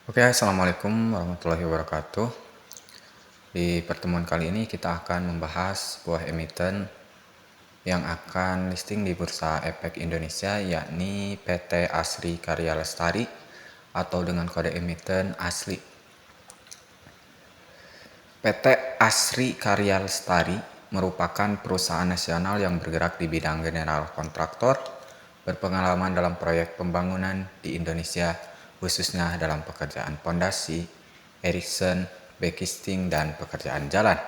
Oke, assalamualaikum warahmatullahi wabarakatuh. Di pertemuan kali ini kita akan membahas sebuah emiten yang akan listing di Bursa Efek Indonesia, yakni PT Asri Karya Lestari atau dengan kode emiten ASLI. PT Asri Karya Lestari merupakan perusahaan nasional yang bergerak di bidang general kontraktor, berpengalaman dalam proyek pembangunan di Indonesia, khususnya dalam pekerjaan pondasi, erection, backcasting, dan pekerjaan jalan.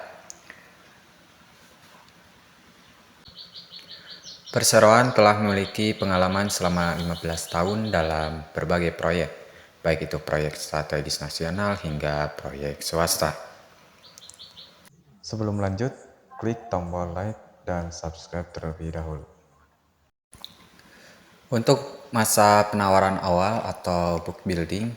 Perseroan telah memiliki pengalaman selama 15 tahun dalam berbagai proyek, baik itu proyek strategis nasional hingga proyek swasta. Sebelum lanjut, klik tombol like dan subscribe terlebih dahulu. Untuk masa penawaran awal atau book building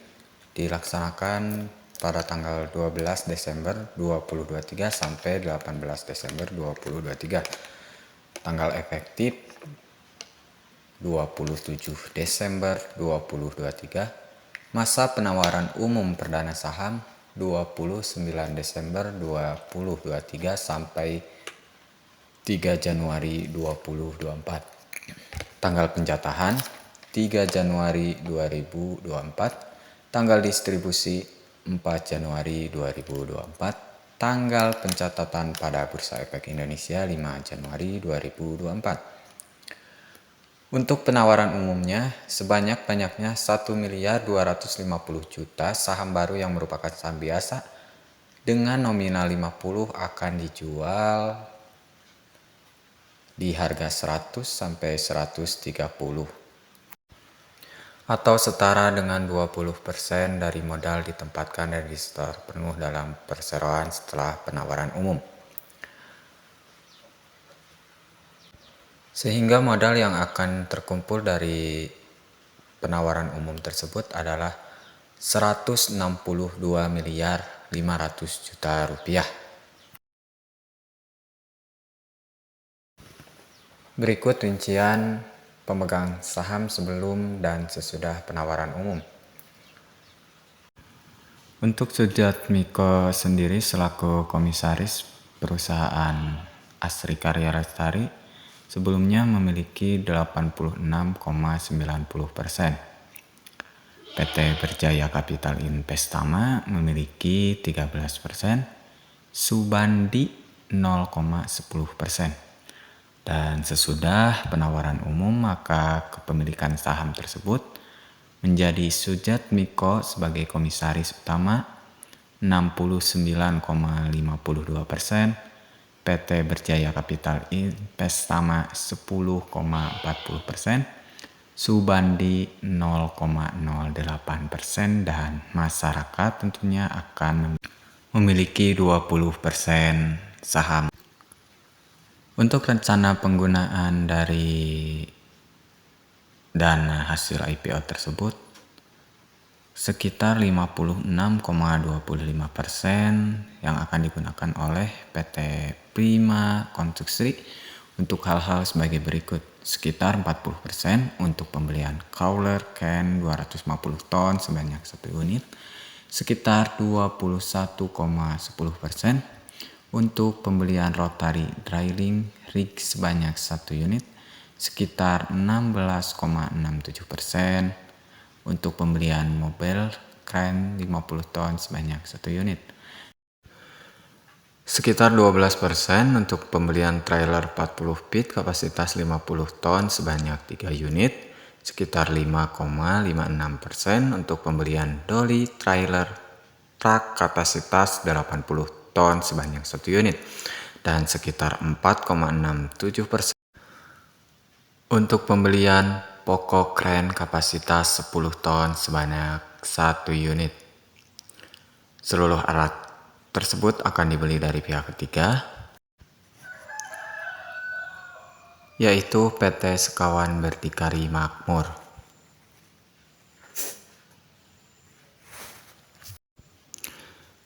dilaksanakan pada tanggal 12 Desember 2023 sampai 18 Desember 2023. Tanggal efektif 27 Desember 2023. Masa penawaran umum perdana saham 29 Desember 2023 sampai 3 Januari 2024. Tanggal penjatahan 3 Januari 2024. Tanggal distribusi 4 Januari 2024. Tanggal pencatatan pada Bursa Efek Indonesia 5 Januari 2024. Untuk penawaran umumnya, sebanyak-banyaknya 1.250.000.000 saham baru yang merupakan saham biasa dengan nominal 50 akan dijual di harga 100 sampai 130 atau setara dengan 20% dari modal ditempatkan dan disetor penuh dalam perseroan setelah penawaran umum. Sehingga modal yang akan terkumpul dari penawaran umum tersebut adalah 162.500.000.000 rupiah. Berikut rincian pemegang saham sebelum dan sesudah penawaran umum. Untuk Sujatmiko sendiri selaku komisaris perusahaan Asri Karya Lestari sebelumnya memiliki 86,90%. PT Berjaya Capital Investama memiliki 13%, Subandi 0,10%. Dan sesudah penawaran umum maka kepemilikan saham tersebut menjadi Sujatmiko sebagai komisaris utama 69,52%, PT Berjaya Capital Investama 10,40%, Subandi 0,08%, dan masyarakat tentunya akan memiliki 20% saham. Untuk rencana penggunaan dari dana hasil IPO tersebut sekitar 56,25% yang akan digunakan oleh PT Prima Konstruksi untuk hal-hal sebagai berikut. Sekitar 40% untuk pembelian crawler can 250 ton sebanyak 1 unit, sekitar 21,10% untuk pembelian rotary drilling rig sebanyak 1 unit, sekitar 16,67% untuk pembelian mobil crane 50 ton sebanyak 1 unit. Sekitar 12% untuk pembelian trailer 40 feet kapasitas 50 ton sebanyak 3 unit, sekitar 5,56% untuk pembelian dolly trailer truk kapasitas 80 ton sebanyak 1 unit, dan sekitar 4,67% untuk pembelian pokok crane kapasitas 10 ton sebanyak 1 unit. Seluruh alat tersebut akan dibeli dari pihak ketiga, yaitu PT Sekawan Berdikari Makmur.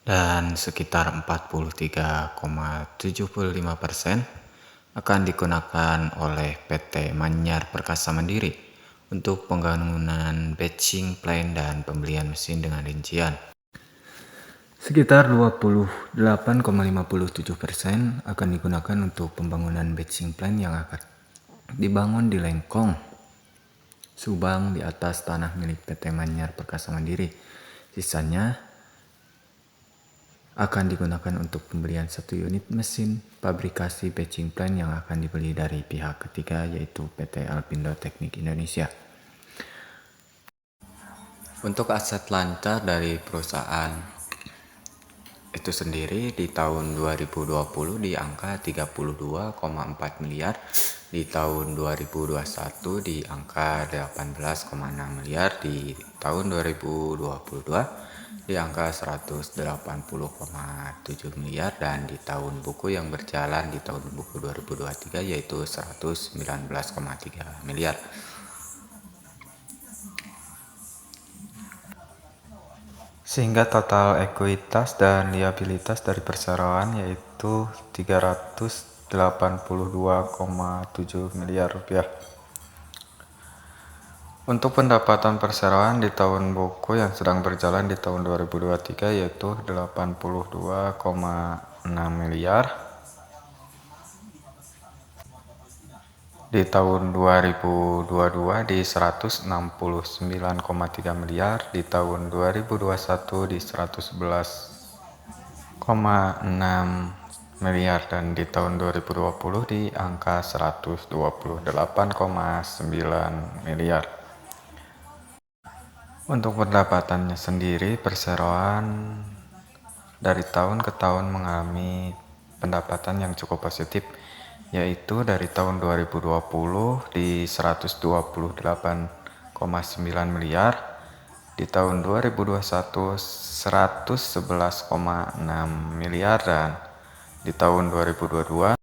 Dan sekitar 43,75% akan digunakan oleh PT Manyar Perkasa Mandiri untuk pembangunan batching plant dan pembelian mesin dengan rincian. Sekitar 28,57% akan digunakan untuk pembangunan batching plant yang akan dibangun di Lengkong, Subang di atas tanah milik PT Manyar Perkasa Mandiri. Sisanya akan digunakan untuk pembelian 1 unit mesin pabrikasi batching plant yang akan dibeli dari pihak ketiga, yaitu PT Alpindo Teknik Indonesia. Untuk aset lancar dari perusahaan itu sendiri di tahun 2020 di angka 32,4 miliar, di tahun 2021 di angka 18,6 miliar, di tahun 2022 di angka 180,7 miliar, dan di tahun buku yang berjalan di tahun buku 2023 yaitu 119,3 miliar. Sehingga total ekuitas dan liabilitas dari perseroan yaitu 382,7 miliar rupiah. Untuk pendapatan perseroan di tahun buku yang sedang berjalan di tahun 2023 yaitu 82,6 miliar. Di tahun 2022 di 169,3 miliar, di tahun 2021 di 111,6 miliar, dan di tahun 2020 di angka 128,9 miliar. Untuk pendapatannya sendiri, perseroan dari tahun ke tahun mengalami pendapatan yang cukup positif, yaitu dari tahun 2020 di 128,9 miliar, di tahun 2021 111,6 miliar, dan di tahun 2022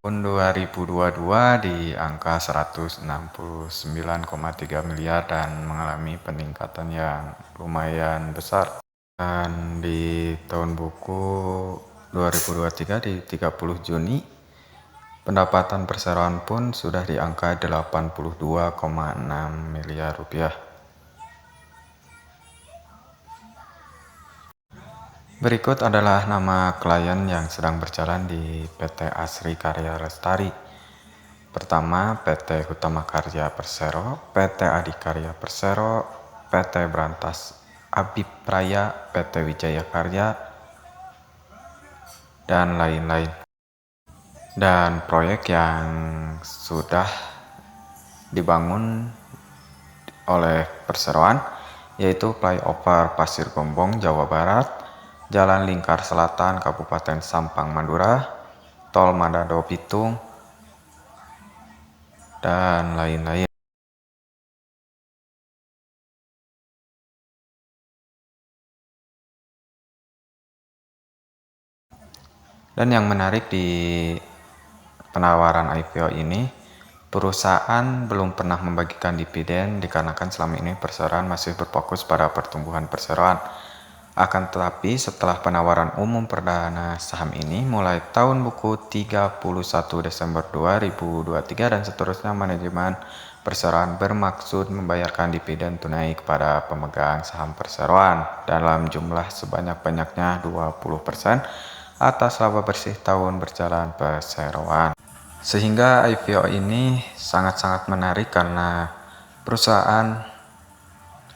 di angka 169,3 miliar dan mengalami peningkatan yang lumayan besar. Dan di tahun buku 2023 di 30 Juni pendapatan perseroan pun sudah di angka 82,6 miliar rupiah. Berikut adalah nama klien yang sedang berjalan di PT Asri Karya Lestari. Pertama, PT Hutama Karya Persero, PT Adikarya Persero, PT Berantas Abipraya, PT Wijaya Karya, dan lain-lain. Dan proyek yang sudah dibangun oleh perseroan yaitu Flyover Pasir Gombong, Jawa Barat, Jalan Lingkar Selatan, Kabupaten Sampang, Madura, Tol Manado Bitung, dan lain-lain. Dan yang menarik di penawaran IPO ini, perusahaan belum pernah membagikan dividen dikarenakan selama ini perseroan masih berfokus pada pertumbuhan perseroan. Akan tetapi setelah penawaran umum perdana saham ini mulai tahun buku 31 Desember 2023 dan seterusnya, manajemen perseroan bermaksud membayarkan dividen tunai kepada pemegang saham perseroan dalam jumlah sebanyak-banyaknya 20% atas laba bersih tahun berjalan perseroan. Sehingga IPO ini sangat-sangat menarik karena perusahaan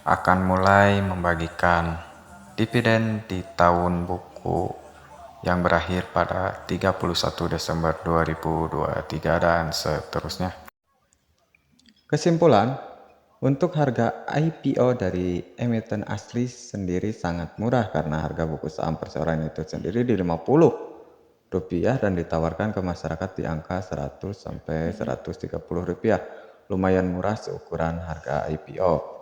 akan mulai membagikan dividen di tahun buku yang berakhir pada 31 Desember 2023 dan seterusnya. Kesimpulan, untuk harga IPO dari emiten Asri sendiri sangat murah karena harga buku saham perseroan itu sendiri di Rp50 dan ditawarkan ke masyarakat di angka Rp100 sampai Rp130. Lumayan murah seukuran harga IPO.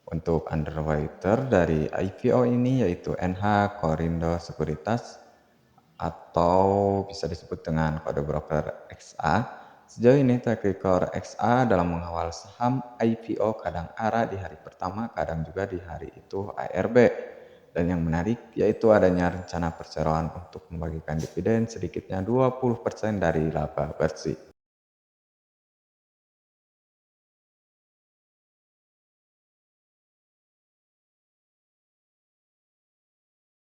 Untuk underwriter dari IPO ini yaitu NH Korindo Sekuritas atau bisa disebut dengan kode broker XA. Sejauh ini track record XA dalam mengawal saham IPO kadang arah di hari pertama, kadang juga di hari itu ARB. Dan yang menarik yaitu adanya rencana perseroan untuk membagikan dividen sedikitnya 20% dari laba bersih.